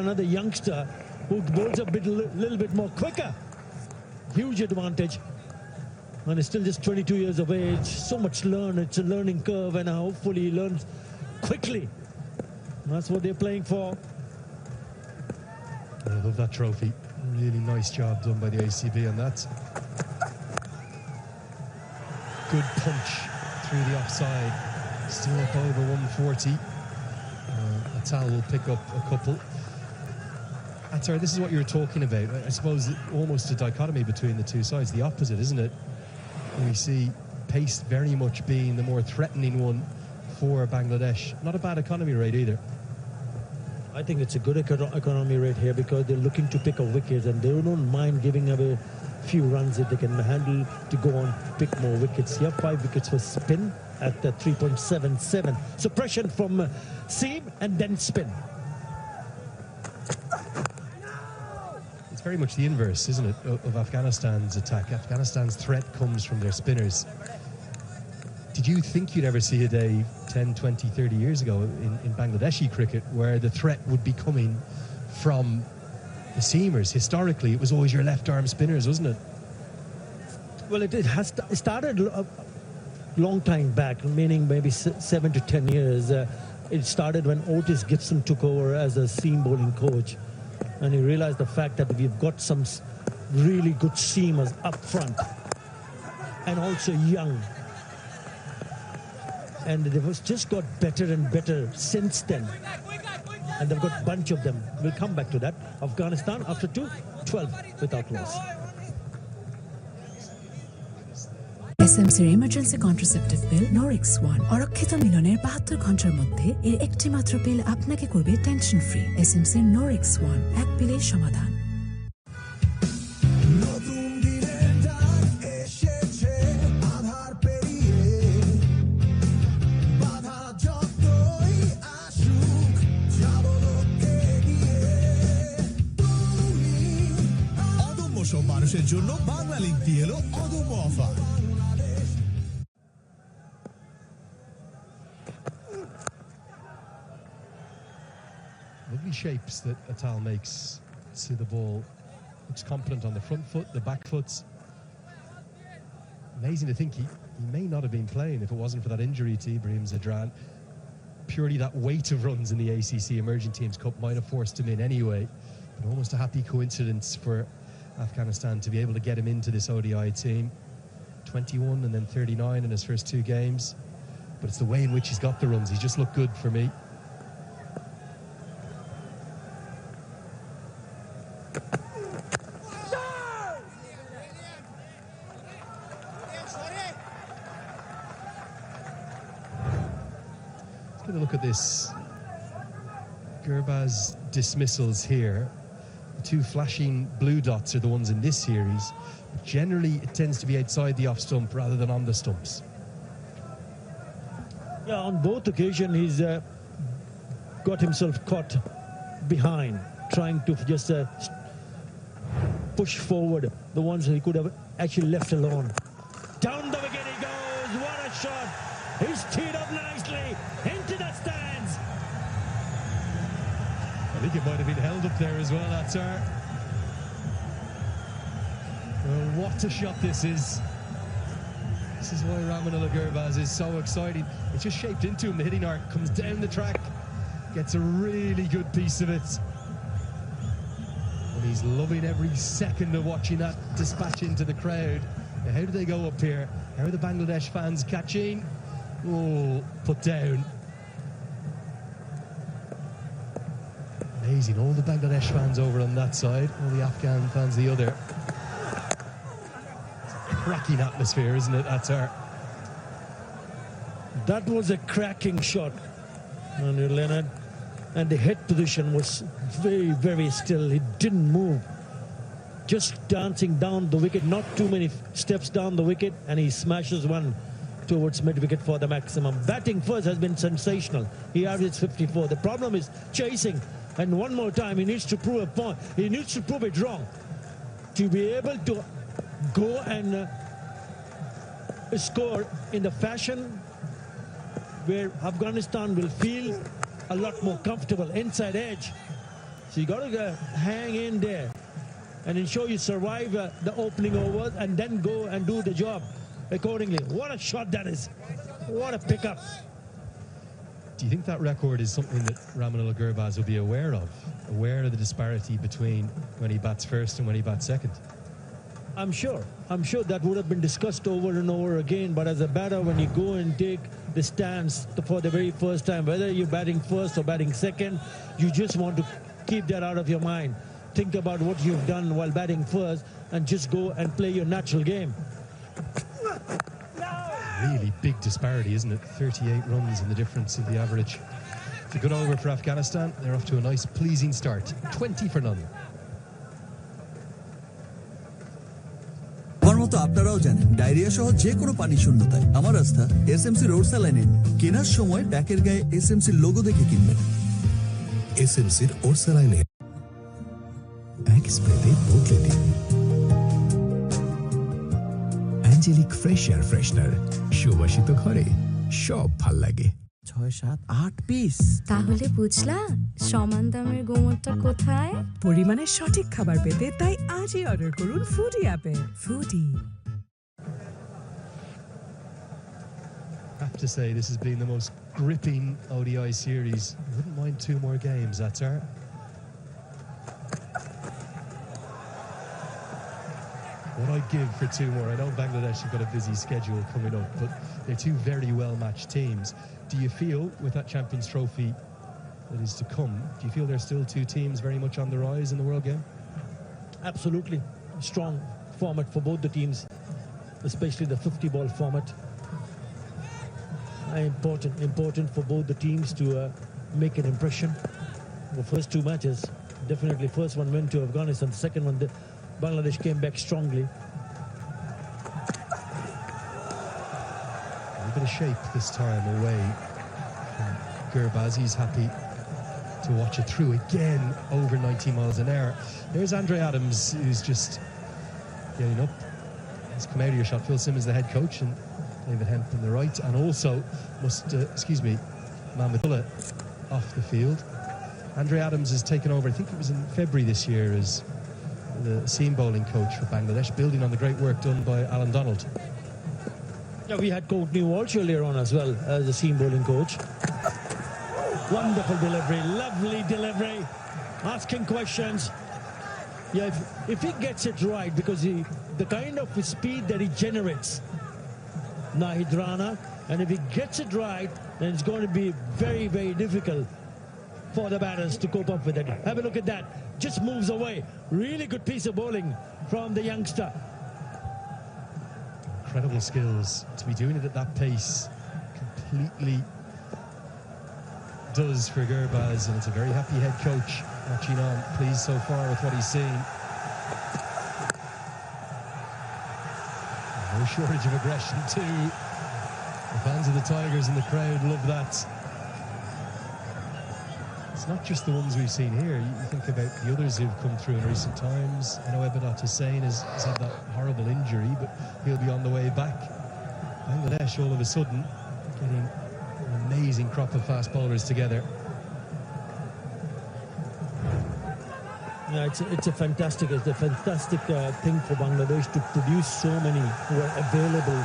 another youngster who bowls a little bit more quicker. Huge advantage. And he's still just 22 years of age. So much learn. It's a learning curve, and hopefully he learns quickly. And that's what they're playing for. I love that trophy. Really nice job done by the ACB on that. Good punch through the offside. Still up over 140. Atal will pick up a couple. Sorry, this is what you were talking about. I suppose almost a dichotomy between the two sides. The opposite, isn't it? We see pace very much being the more threatening one for Bangladesh. Not a bad economy rate either. I think it's a good economy rate here because they're looking to pick a wicket and they don't mind giving away a few runs if they can handle to go on pick more wickets. Here, 5 wickets for spin at 3.77. Suppression from seam and then spin. It's very much the inverse, isn't it, of Afghanistan's attack. Afghanistan's threat comes from their spinners. Did you think you'd ever see a day 10, 20, 30 years ago in Bangladeshi cricket where the threat would be coming from the seamers? Historically, it was always your left-arm spinners, wasn't it? Well, it started a long time back, meaning maybe 7 to 10 years. It started when Otis Gibson took over as a seam bowling coach. And he realized the fact that we've got some really good seamers up front and also young. And they've just got better and better since then. And they've got a bunch of them. We'll come back to that. Afghanistan, after 12 without loss. এসএমসির emergency contraceptive pill Norix 1 অরক্ষিত মিলনের 72 ঘন্টার মধ্যে এর একটি মাত্র পিল আপনাকে করবে টেনশন ফ্রি। এসএমসির নরিক্স 1 এক পিলের সমাধান। অদম্য সব মানুষের জন্য বাংলা লিংক দিয়ে এলো অদম্য offer. Lovely shapes that Atal makes to the ball. Looks confident on the front foot, the back foot. Amazing to think he may not have been playing if it wasn't for that injury to Ibrahim Zadran. Purely that weight of runs in the ACC Emerging Teams Cup might have forced him in anyway. But almost a happy coincidence for Afghanistan to be able to get him into this ODI team. 21 and then 39 in his first 2 games. But it's the way in which he's got the runs. He's just looked good for me. Look at this. Gurbaz dismissals here. The 2 flashing blue dots are the ones in this series. But generally, it tends to be outside the off stump rather than on the stumps. Yeah, on both occasions, he's got himself caught behind, trying to just push forward the ones he could have actually left alone. Down the wicket he goes. What a shot. He's teed up nicely into the stands. I think it might have been held up there as well, Atar. Well, what a shot this is. This is why Ramanullah Gurbaz is so exciting. It's just shaped into him. The hitting arc comes down the track, gets a really good piece of it. And he's loving every second of watching that dispatch into the crowd. Now, how do they go up here? How are the Bangladesh fans catching? Oh, put down. Amazing, all the Bangladesh fans over on that side, all the Afghan fans the other. It's a cracking atmosphere, isn't it, Atar? That was a cracking shot, Leonard. And the head position was very, very still. It didn't move. Just dancing down the wicket, not too many steps down the wicket, and he smashes one towards mid-wicket for the maximum. Batting first has been sensational. He averaged 54. The problem is chasing. And one more time, he needs to prove a point. He needs to prove it wrong to be able to go and score in the fashion where Afghanistan will feel a lot more comfortable inside edge. So you got to hang in there and ensure you survive the opening overs and then go and do the job accordingly. What a shot that is. What a pickup. Do you think that record is something that Ramanullah Gurbaz will be aware of the disparity between when he bats first and when he bats second? I'm sure that would have been discussed over and over again, but as a batter, when you go and take the stance for the very first time, whether you're batting first or batting second, you just want to keep that out of your mind. Think about what you've done while batting first and just go and play your natural game. Really big disparity, isn't it? 38 runs in the difference of the average. It's a good over for Afghanistan. They're off to a nice, pleasing start. 20 for none. আমার মতো আপনারাও জানেন diarrhoea সহ যে কোনো পানি শূন্যতায় আমার রাস্তা এসএমসি রোড স্যালাইন কেনার সময় ব্যাকের গায়ে এসএমসি লোগো দেখে কিনবেন। এসএমসির ওরসালাইনে এক স্প্রেতে বদলে দিন অ্যাঞ্জেলিক ফ্রেশ এয়ার ফ্রেশনার, সুবাসিত ঘরে সব ভাল লাগে। 6, 7, 8 পিস। তাহলে বুঝলা সমান দামের গোমরটা কোথায়? পরিমাণের সঠিক খাবার পেতে তাই আজই অর্ডার করুন ফুডি অ্যাপে। Foodie. I have to say this has been the most gripping ODI series. I wouldn't mind 2 more games, that's our. What I'd give for 2 more. I know Bangladesh have got a busy schedule coming up, but they're 2 very well-matched teams. Do you feel, with that Champions Trophy that is to come, do you feel there's still 2 teams very much on the rise in the world game? Absolutely. Strong format for both the teams, especially the 50-ball format. Important for both the teams to make an impression. The first 2 matches, definitely first one went to Afghanistan, the second one Bangladesh came back strongly. A bit of shape this time away from Gurbaz. He's happy to watch it through again over 90 miles an hour. There's Andre Adams, who's just getting up. He's come out of your shot. Phil Simmons, the head coach, and David Hemp on the right, and also Mahmudullah off the field. Andre Adams has taken over, I think it was in February this year, as the seam bowling coach for Bangladesh, building on the great work done by Alan Donald. Yeah, we had Courtney Walsh earlier on as well as the seam bowling coach. Wonderful delivery, lovely delivery, asking questions. Yeah, if he gets it right, because the kind of speed that he generates, Nahid Rana, and if he gets it right, then it's going to be very, very difficult for the batters to cope up with it. Have a look at that. Just moves away. Really good piece of bowling from the youngster. Incredible skills. To be doing it at that pace completely does for Gurbaz, and it's a very happy head coach watching on, pleased so far with what he's seen. No shortage of aggression too. The fans of the Tigers and the crowd love that. It's not just the ones we've seen here. You think about the others who've come through in recent times. I know Ebadat Hussain has had that horrible injury, but he'll be on the way back. Bangladesh all of a sudden getting an amazing crop of fast bowlers together. Yeah, it's a fantastic thing for Bangladesh to produce so many who are available.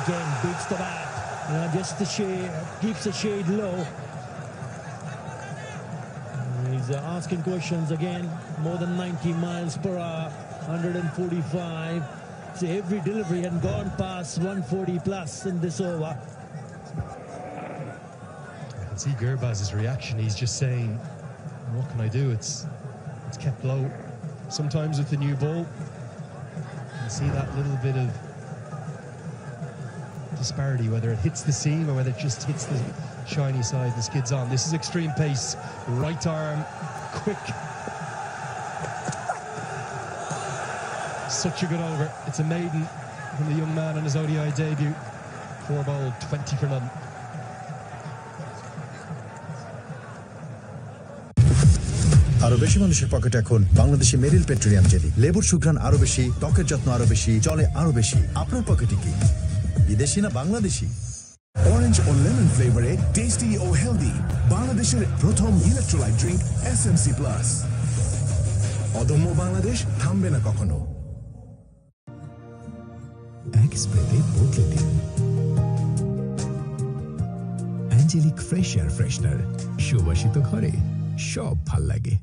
Again, beats the bat. Just the shade, keeps the shade low. He's asking questions again. More than 90 miles per hour, 145. So every delivery had gone past 140 plus in this over. I can see Gurbaz's reaction. He's just saying, what can I do? It's kept low. Sometimes with the new ball, you can see that little bit of disparity, whether it hits the seam or whether it just hits the shiny side and skids on. This is extreme pace. Right arm, quick. Such a good over. It's a maiden from the young man on his ODI debut. 4 bowled, 20 for none. আরো বেশি মানুষের পকেটে এখন বাংলাদেশি মেরিল petroleum jelly. লেবুর সুঘ্রাণ আরো বেশি, ত্বকের যত্ন আরো বেশি, চলে আরো বেশি। আপনার পকেটে কি বিদেশি না বাংলাদেশি? অরেঞ্জ ও লেমন ফ্লেভারে টেস্টি ও হেলদি বাংলাদেশের প্রথম ইলেকট্রোলাইট ড্রিঙ্ক এসএমসি প্লাস। অদম্য বাংলাদেশ থামবে না কখনো। এক স্প্রেতে বদলে দিন অ্যাঞ্জেলিক ফ্রেশ এয়ার ফ্রেশনার। সুবাসিত ঘরে সব ভাল লাগে।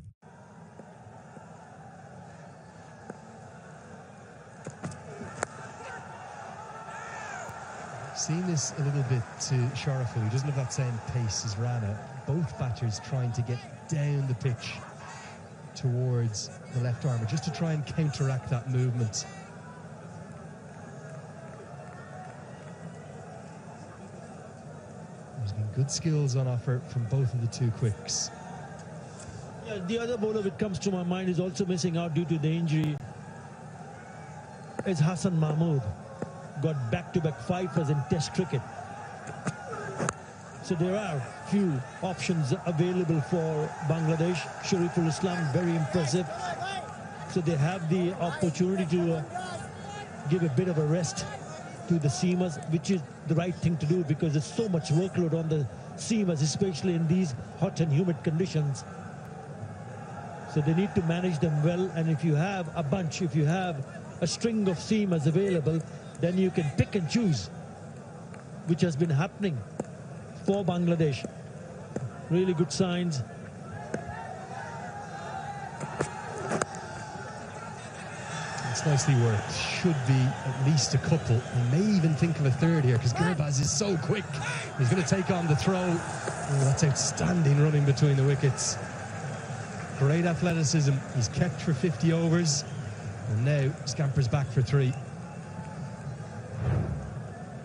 Seen this a little bit to Sharaful. He doesn't have that same pace as Rana. Both batters trying to get down the pitch towards the left armour just to try and counteract that movement. There's been good skills on offer from both of the two quicks. Yeah, the other bowler that comes to my mind is also missing out due to the injury. Is Hassan Mahmood. Got back-to-back fifers in Test cricket. So there are few options available for Bangladesh. Shariful Islam, very impressive. So they have the opportunity to give a bit of a rest to the seamers, which is the right thing to do because there's so much workload on the seamers, especially in these hot and humid conditions. So they need to manage them well. And if you have a bunch, if you have a string of seamers available, then you can pick and choose, which has been happening for Bangladesh. Really good signs. It's nicely worked. Should be at least a couple. We may even think of a third here because Gurbaz is so quick. He's going to take on the throw. Oh, that's outstanding running between the wickets. Great athleticism. He's kept for 50 overs. And now scampers back for 3.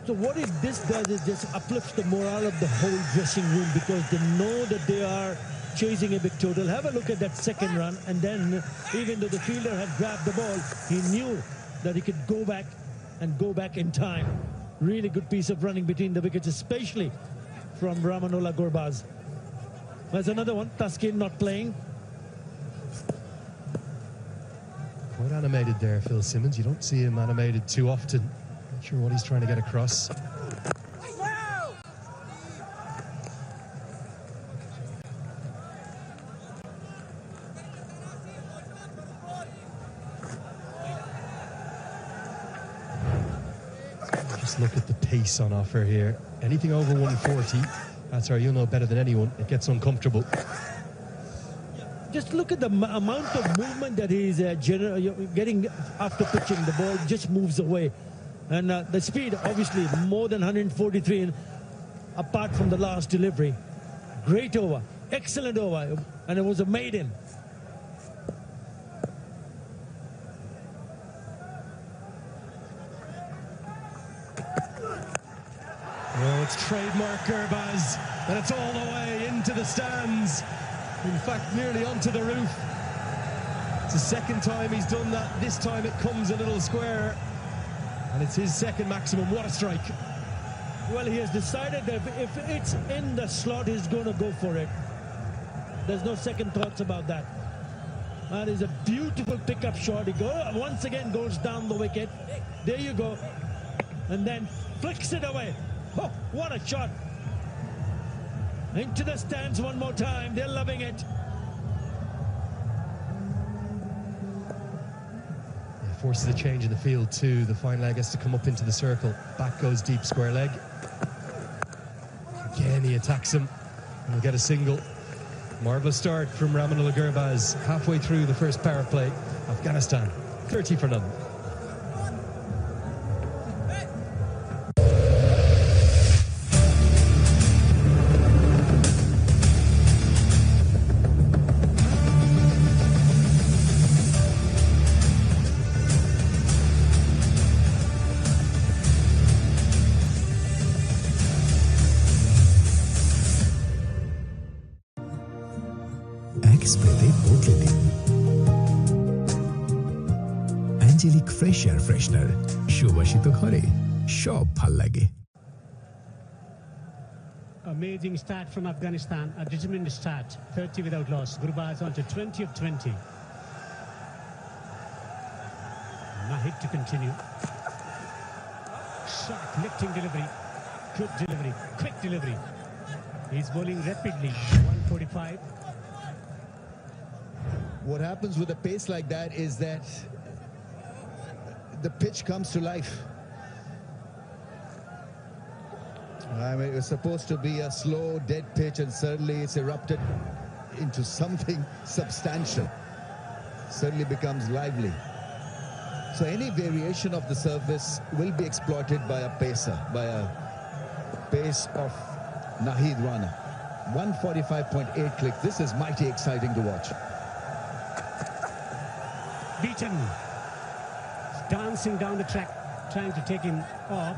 So what this does is just uplifts the morale of the whole dressing room because they know that they are chasing a big total. Have a look at that second run, and then even though the fielder had grabbed the ball, he knew that he could go back in time. Really good piece of running between the wickets, especially from Ramanullah Gurbaz. There's another one, Taskin not playing. Quite animated there, Phil Simmons. You don't see him animated too often. Not sure what he's trying to get across. Just look at the pace on offer here. Anything over 140, that's where you'll know better than anyone. It gets uncomfortable. Just look at the amount of movement that he's getting after pitching. The ball just moves away. And the speed, obviously, more than 143 apart from the last delivery. Great over. Excellent over. And it was a maiden. Well, it's trademark Gurbaz, and it's all the way into the stands. In fact, nearly onto the roof. It's the second time he's done that. This time it comes a little square. And it's his second maximum. What a strike. Well, he has decided that if it's in the slot, he's going to go for it. There's no second thoughts about that. That is a beautiful pickup shot. He once again goes down the wicket. There you go. And then flicks it away. Oh, what a shot. Into the stands one more time. They're loving it. Forces a change in the field too. The fine leg has to come up into the circle. Back goes deep square leg. Again he attacks him and we'll get a single. Marvellous start from Ramanullah Gurbaz. Halfway through the first power play. Afghanistan 30 for none. এক স্প্রেতে বদলে দিন অ্যাঞ্জেলিক fresh air freshener. সুবাসিত ঘরে সব ভাল লাগে। Amazing start from Afghanistan, a determined start, 30 without loss. Gurbaz on to 20 of 20. Mahid to continue. Sharp lifting delivery. Good delivery, quick delivery. He's bowling rapidly. 145. What happens with a pace like that is that the pitch comes to life. I mean, it was supposed to be a slow, dead pitch, and suddenly it's erupted into something substantial. Suddenly becomes lively. So any variation of the surface will be exploited by a pacer, by a pace of Naheed Rana. 145.8 click. This is mighty exciting to watch. Beaten. Dancing down the track, trying to take him off.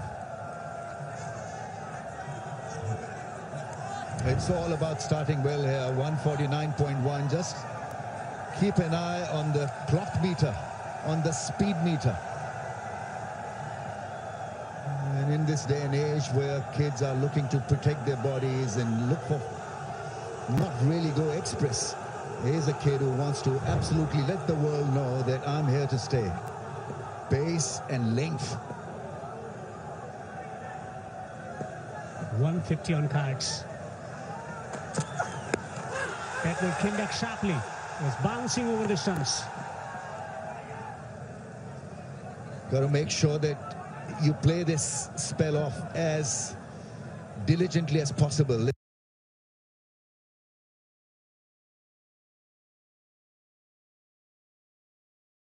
It's all about starting well here. 149.1. Just keep an eye on the clock meter, on the speed meter. And in this day and age where kids are looking to protect their bodies and look for not really go express, here's a kid who wants to absolutely let the world know that I'm here to stay. Pace and length. 150 on cards. That one came back sharply. Was bouncing over the stumps. Got to make sure that you play this spell off as diligently as possible.